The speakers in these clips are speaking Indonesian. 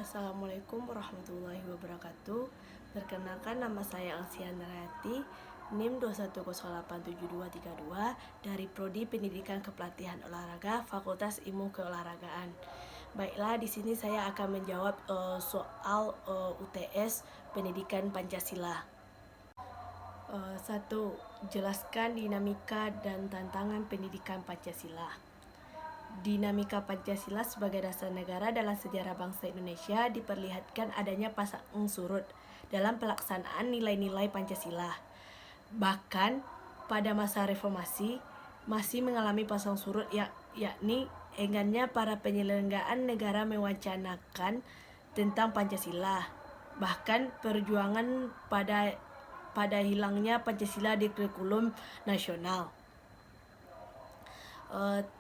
Assalamualaikum warahmatullahi wabarakatuh. Perkenalkan, nama saya Alsian Rayati, NIM 210872232 dari Prodi Pendidikan Kepelatihan Olahraga Fakultas Ilmu Keolahragaan. Baiklah, di sini saya akan menjawab soal UTS Pendidikan Pancasila. 1. Jelaskan dinamika dan tantangan pendidikan Pancasila. Dinamika Pancasila sebagai dasar negara dalam sejarah bangsa Indonesia diperlihatkan adanya pasang surut dalam pelaksanaan nilai-nilai Pancasila. Bahkan pada masa reformasi masih mengalami pasang surut yakni enggannya para penyelenggaraan negara mewacanakan tentang Pancasila. Bahkan perjuangan pada hilangnya Pancasila di kurikulum nasional.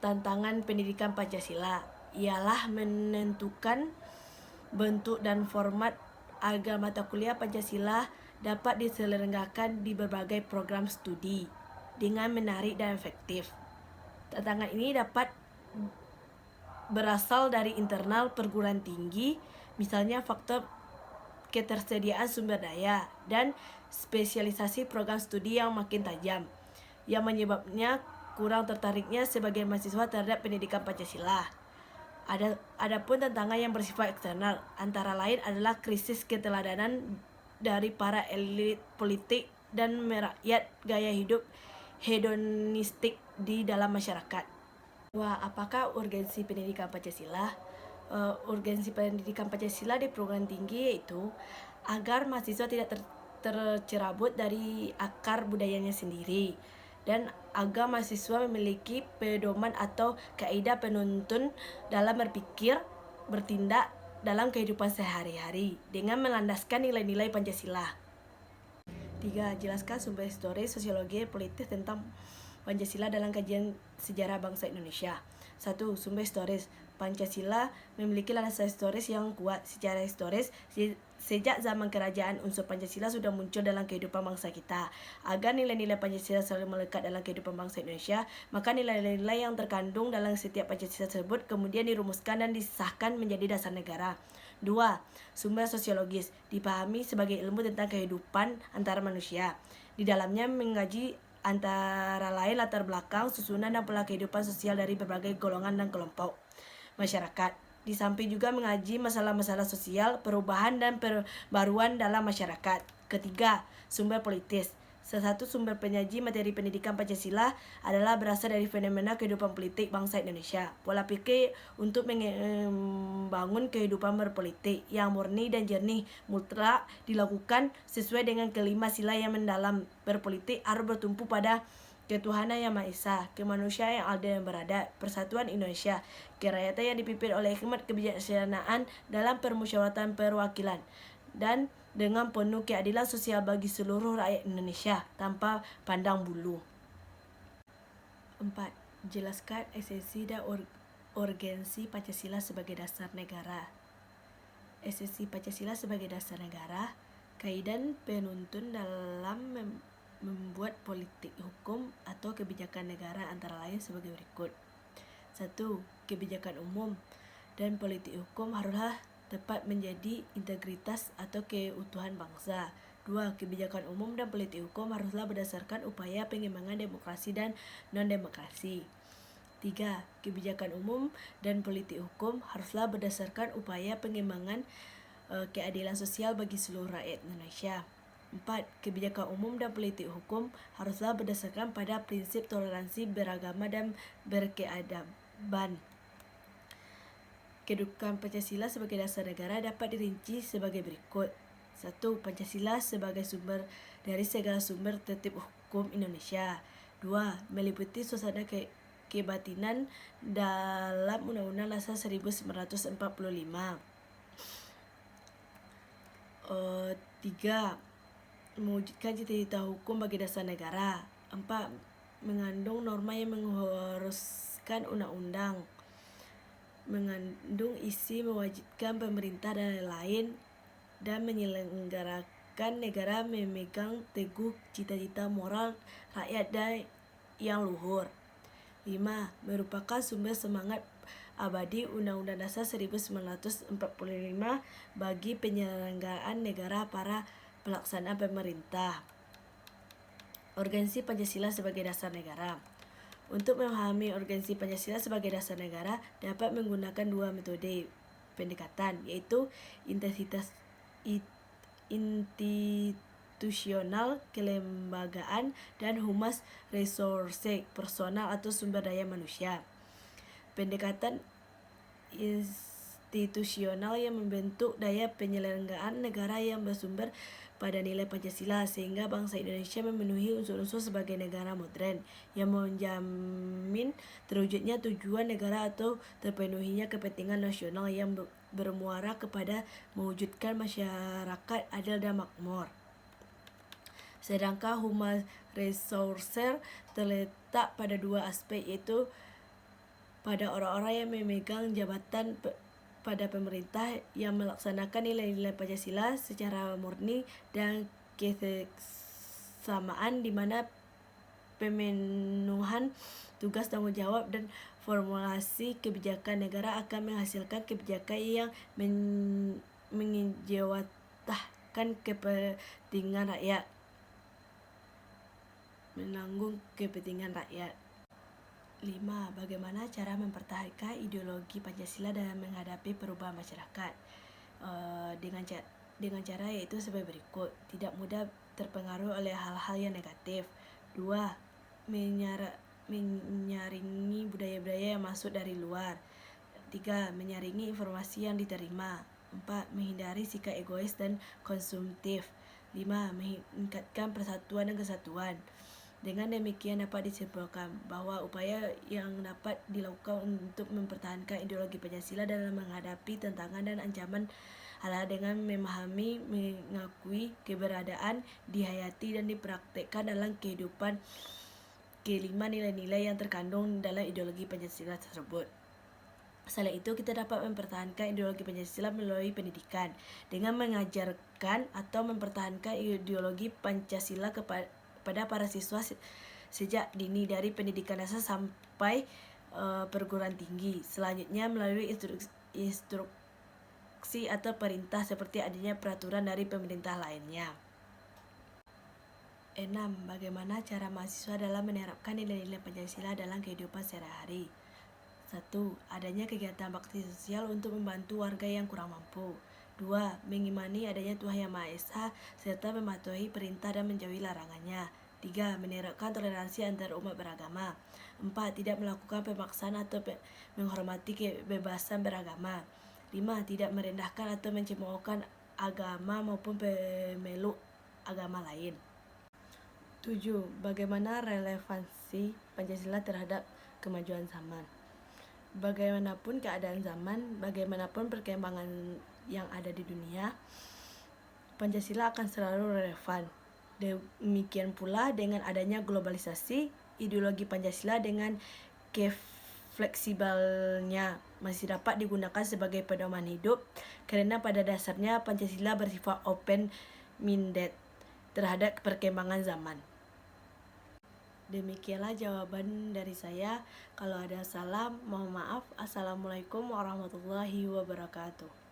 Tantangan pendidikan Pancasila ialah menentukan bentuk dan format agar mata kuliah Pancasila dapat diselenggarakan di berbagai program studi dengan menarik dan efektif. Tantangan ini dapat berasal dari internal perguruan tinggi, misalnya faktor ketersediaan sumber daya dan spesialisasi program studi yang makin tajam, yang menyebabnya kurang tertariknya sebagai mahasiswa terhadap pendidikan Pancasila. Adapun tantangan yang bersifat eksternal antara lain adalah krisis keteladanan dari para elit politik dan merakyat gaya hidup hedonistik di dalam masyarakat. Wah, apakah urgensi pendidikan Pancasila? Urgensi pendidikan Pancasila di perguruan tinggi yaitu agar mahasiswa tidak tercerabut dari akar budayanya sendiri, dan agar mahasiswa memiliki pedoman atau kaidah penuntun dalam berpikir, bertindak dalam kehidupan sehari-hari dengan melandaskan nilai-nilai Pancasila. 3. Jelaskan sumber historis, sosiologi, politik tentang Pancasila dalam kajian sejarah bangsa Indonesia. 1. Sumber historis. Pancasila memiliki landasan historis yang kuat. Secara historis, sejak zaman kerajaan, unsur Pancasila sudah muncul dalam kehidupan bangsa kita. Agar nilai-nilai Pancasila selalu melekat dalam kehidupan bangsa Indonesia, maka nilai-nilai yang terkandung dalam setiap Pancasila tersebut kemudian dirumuskan dan disahkan menjadi dasar negara. 2. Sumber sosiologis dipahami sebagai ilmu tentang kehidupan antara manusia. Di dalamnya mengkaji antara lain latar belakang, susunan, dan pola kehidupan sosial dari berbagai golongan dan kelompok masyarakat. Di samping juga mengaji masalah-masalah sosial, perubahan dan perbaruan dalam masyarakat. Ketiga, sumber politis. Salah satu sumber penyaji materi pendidikan Pancasila adalah berasal dari fenomena kehidupan politik bangsa Indonesia. Pola pikir untuk membangun kehidupan berpolitik yang murni dan jernih mutlak dilakukan sesuai dengan kelima sila yang mendalam. Berpolitik harus bertumpu pada ketuhanan yang Maha Esa, kemanusiaan yang adil dan beradab, persatuan Indonesia, kerakyatan yang dipimpin oleh hikmat kebijaksanaan dalam permusyawaratan perwakilan, dan dengan penuh keadilan sosial bagi seluruh rakyat Indonesia tanpa pandang bulu. 4. Jelaskan esensi dan urgensi Pancasila sebagai dasar negara. Esensi Pancasila sebagai dasar negara, kaidah penuntun dalam membuat politik hukum atau kebijakan negara antara lain sebagai berikut. 1. Kebijakan umum dan politik hukum haruslah tepat menjadi integritas atau keutuhan bangsa. 2. Kebijakan umum dan politik hukum haruslah berdasarkan upaya pengembangan demokrasi dan non-demokrasi. 3. Kebijakan umum dan politik hukum haruslah berdasarkan upaya pengembangan keadilan sosial bagi seluruh rakyat Indonesia. 4. Kebijakan umum dan politik hukum haruslah berdasarkan pada prinsip toleransi beragama dan berkeadaban. Kedudukan Pancasila sebagai dasar negara dapat dirinci sebagai berikut. 1. Pancasila sebagai sumber dari segala sumber tertib hukum Indonesia. 2. Meliputi suasana kebatinan dalam Undang-Undang Dasar 1945. 3. Mewujudkan cita-cita hukum bagi dasar negara. 4. Mengandung norma yang mengharuskan undang-undang, mengandung isi mewajibkan pemerintah dan lain-lain, dan menyelenggarakan negara memegang teguh cita-cita moral rakyat dan yang luhur. 5. Merupakan sumber semangat abadi Undang-Undang Dasar 1945 bagi penyelenggaraan negara para pelaksana pemerintah. Urgensi Pancasila sebagai dasar negara. Untuk memahami urgensi Pancasila sebagai dasar negara dapat menggunakan dua metode pendekatan, yaitu institusional kelembagaan dan humas resource personal atau sumber daya manusia. Pendekatan institusional yang membentuk daya penyelenggaraan negara yang bersumber pada nilai Pancasila sehingga bangsa Indonesia memenuhi unsur-unsur sebagai negara modern yang menjamin terwujudnya tujuan negara atau terpenuhinya kepentingan nasional yang bermuara kepada mewujudkan masyarakat adil dan makmur. Sedangkan human resource terletak pada dua aspek, yaitu pada orang-orang yang memegang jabatan pada pemerintah yang melaksanakan nilai-nilai Pancasila secara murni dan kesesamaan, di mana pemenuhan tugas tanggung jawab dan formulasi kebijakan negara akan menghasilkan kebijakan yang menjewantahkan kepentingan rakyat, menanggung kepentingan rakyat. 5. Bagaimana cara mempertahankan ideologi Pancasila dalam menghadapi perubahan masyarakat? Dengan cara yaitu sebagai berikut. Tidak mudah terpengaruh oleh hal-hal yang negatif. 2. Menyaringi budaya-budaya yang masuk dari luar. 3. Menyaringi informasi yang diterima. 4. Menghindari sikap egois dan konsumtif. 5. Meningkatkan persatuan dan kesatuan. Dengan demikian dapat disimpulkan bahwa upaya yang dapat dilakukan untuk mempertahankan ideologi Pancasila dalam menghadapi tantangan dan ancaman adalah dengan memahami, mengakui keberadaan, dihayati dan dipraktekkan dalam kehidupan kelima nilai-nilai yang terkandung dalam ideologi Pancasila tersebut. Selain itu, kita dapat mempertahankan ideologi Pancasila melalui pendidikan dengan mengajarkan atau mempertahankan ideologi Pancasila kepada para siswa sejak dini dari pendidikan dasar sampai perguruan tinggi. Selanjutnya melalui instruksi atau perintah seperti adanya peraturan dari pemerintah lainnya. 6. Bagaimana cara mahasiswa dalam menerapkan nilai-nilai Pancasila dalam kehidupan sehari-hari? 1. Adanya kegiatan bakti sosial untuk membantu warga yang kurang mampu. 2. Mengimani adanya Tuhan Yang Maha Esa serta mematuhi perintah dan menjauhi larangannya. 3. Menerapkan toleransi antar umat beragama. 4. Tidak melakukan pemaksaan atau menghormati kebebasan beragama. 5. Tidak merendahkan atau mencemoohkan agama maupun pemeluk agama lain. 7. Bagaimana relevansi Pancasila terhadap kemajuan zaman? Bagaimanapun keadaan zaman, bagaimanapun perkembangan yang ada di dunia, Pancasila akan selalu relevan. Demikian pula dengan adanya globalisasi, ideologi Pancasila dengan fleksibelnya masih dapat digunakan sebagai pedoman hidup, karena pada dasarnya Pancasila bersifat open-minded terhadap perkembangan zaman. Demikianlah jawaban dari saya. Kalau ada salah, mohon maaf. Assalamualaikum warahmatullahi wabarakatuh.